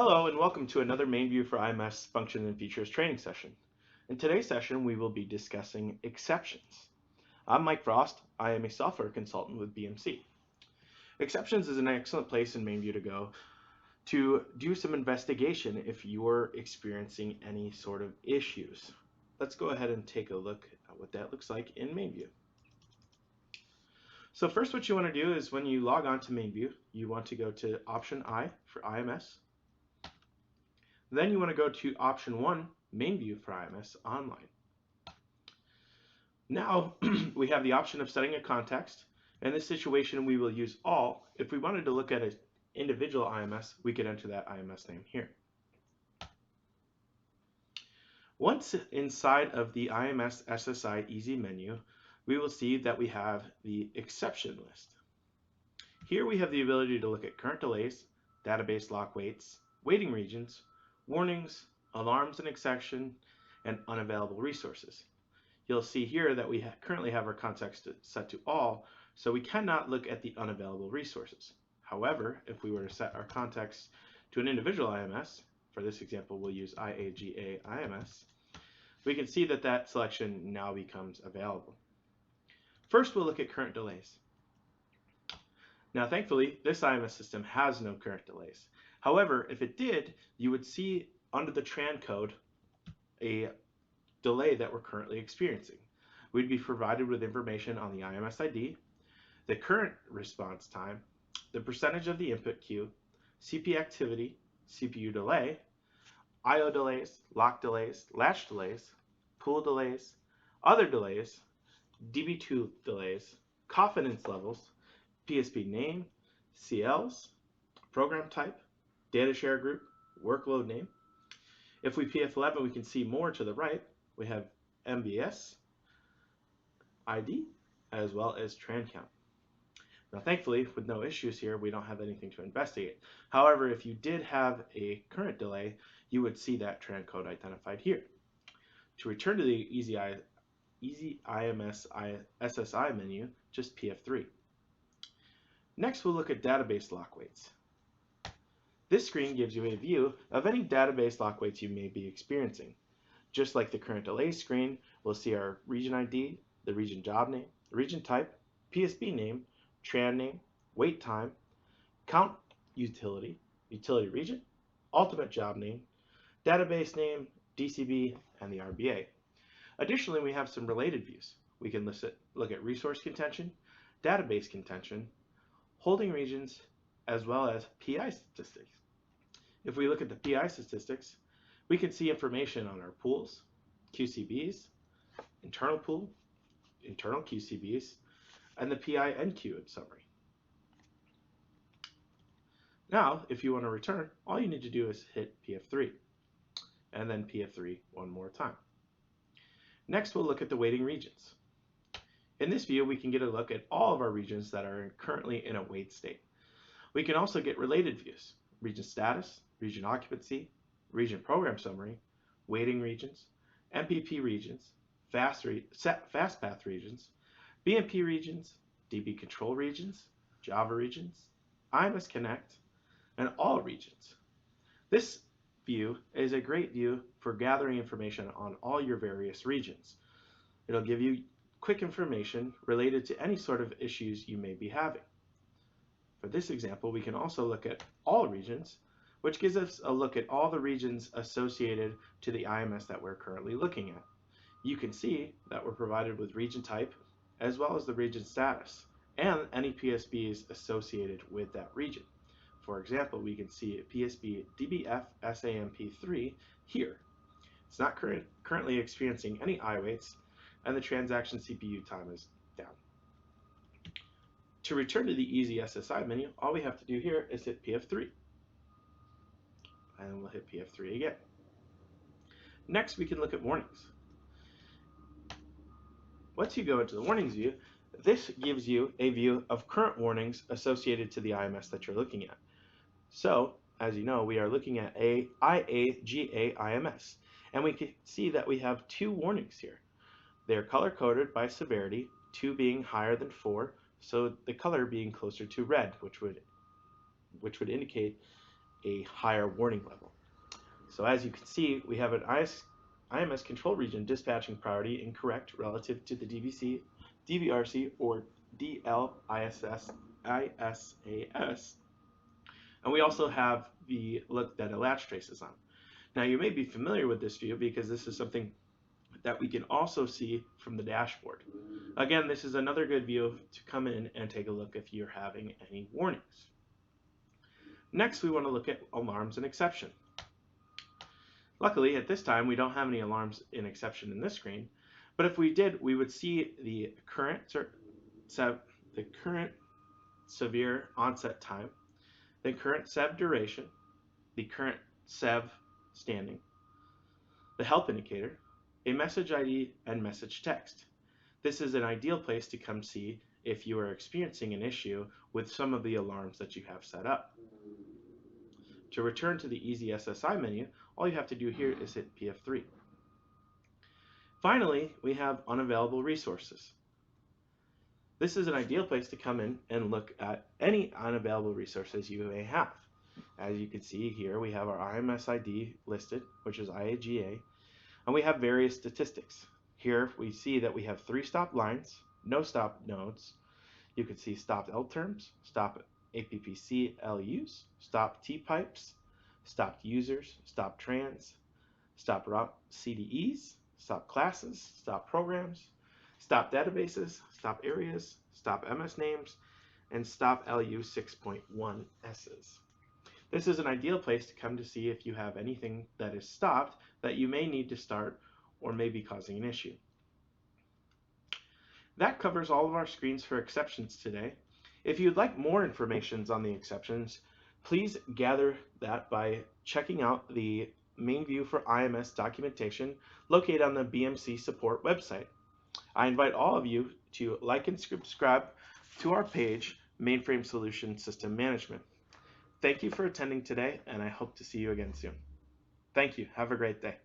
Hello and welcome to another MainView for IMS Function and Features training session. In today's session, we will be discussing exceptions. I'm Mike Frost. I am a software consultant with BMC. Exceptions is an excellent place in MainView to go to do some investigation if you're experiencing any sort of issues. Let's go ahead and take a look at what that looks like in MainView. So first what you want to do is when you log on to MainView, you want to go to option I for IMS. Then you want to go to option 1, MainView for IMS Online. Now we have the option of setting a context. In this situation, we will use all. If we wanted to look at an individual IMS, we could enter that IMS name here. Once inside of the IMS SSI Easy menu, we will see that we have the exception list. Here we have the ability to look at current delays, database lock waits, waiting regions, warnings, alarms and exception, and unavailable resources. You'll see here that we currently have our context set to all, so we cannot look at the unavailable resources. However, if we were to set our context to an individual IMS, for this example we'll use IAGA IMS, we can see that that selection now becomes available. First we'll look at current delays. Now thankfully this IMS system has no current delays. However, if it did, you would see under the TRAN code a delay that we're currently experiencing. We'd be provided with information on the IMS ID, the current response time, the percentage of the input queue, CP activity, CPU delay, IO delays, lock delays, latch delays, pool delays, other delays, DB2 delays, confidence levels, PSP name, CLs, program type, data share group, workload name. If we PF11, we can see more to the right. We have MBS, ID, as well as TRAN count. Now thankfully, with no issues here, we don't have anything to investigate. However, if you did have a current delay, you would see that TRAN code identified here. To return to the Easy IMS SSI menu, just PF3. Next, we'll look at database lock waits. This screen gives you a view of any database lock waits you may be experiencing. Just like the current delay screen, we'll see our region ID, the region job name, region type, PSB name, TRAN name, wait time, count utility, utility region, ultimate job name, database name, DCB, and the RBA. Additionally, we have some related views. We can look at resource contention, database contention, holding regions, as well as PI statistics. If we look at the PI statistics, we can see information on our pools, QCBs, internal pool, internal QCBs, and the PI NQ summary. Now, if you want to return, all you need to do is hit PF3, and then PF3 one more time. Next, we'll look at the waiting regions. In this view, we can get a look at all of our regions that are currently in a wait state. We can also get related views, region status, region occupancy, region program summary, waiting regions, MPP regions, fast path regions, BMP regions, DB control regions, Java regions, IMS Connect, and all regions. This view is a great view for gathering information on all your various regions. It'll give you quick information related to any sort of issues you may be having. For this example, we can also look at all regions, which gives us a look at all the regions associated to the IMS that we're currently looking at. You can see that we're provided with region type, as well as the region status, and any PSBs associated with that region. For example, we can see PSB DBF SAMP3 here. It's not currently experiencing any I waits, and the transaction CPU time is down. To return to the Easy SSI menu, all we have to do here is hit PF3. And we'll hit PF3 again. Next, we can look at warnings. Once you go into the warnings view, this gives you a view of current warnings associated to the IMS that you're looking at. So, as you know, we are looking at a IAGA IMS, and we can see that we have two warnings here. They're color-coded by severity, 2 being higher than 4, so the color being closer to red, which would indicate a higher warning level. So as you can see, we have an IMS control region dispatching priority incorrect relative to the DVC, DVRC, or DLISAS, and we also have the look that a latch trace is on. Now you may be familiar with this view because this is something that we can also see from the dashboard. Again, this is another good view to come in and take a look if you're having any warnings. Next, we want to look at alarms and exception. Luckily, at this time, we don't have any alarms in exception in this screen, but if we did, we would see the current severe onset time, the current SEV duration, the current SEV standing, the help indicator, a message ID, and message text. This is an ideal place to come see if you are experiencing an issue with some of the alarms that you have set up. To return to the Easy SSI menu, all you have to do here is hit PF3. Finally, we have unavailable resources. This is an ideal place to come in and look at any unavailable resources you may have. As you can see here, we have our IMS ID listed, which is IAGA, and we have various statistics. Here we see that we have 3 stop lines, no stop nodes. You can see stopped L terms, stop APPC LUs, stop T pipes, stopped users, stop trans, stop route CDEs, stop classes, stop programs, stop databases, stop areas, stop MS names, and stop LU 6.1Ss. This is an ideal place to come to see if you have anything that is stopped that you may need to start or may be causing an issue. That covers all of our screens for exceptions today. If you'd like more information on the exceptions, please gather that by checking out the MainView for IMS documentation located on the BMC support website. I invite all of you to like and subscribe to our page, Mainframe Solution System Management. Thank you for attending today, and I hope to see you again soon. Thank you. Have a great day.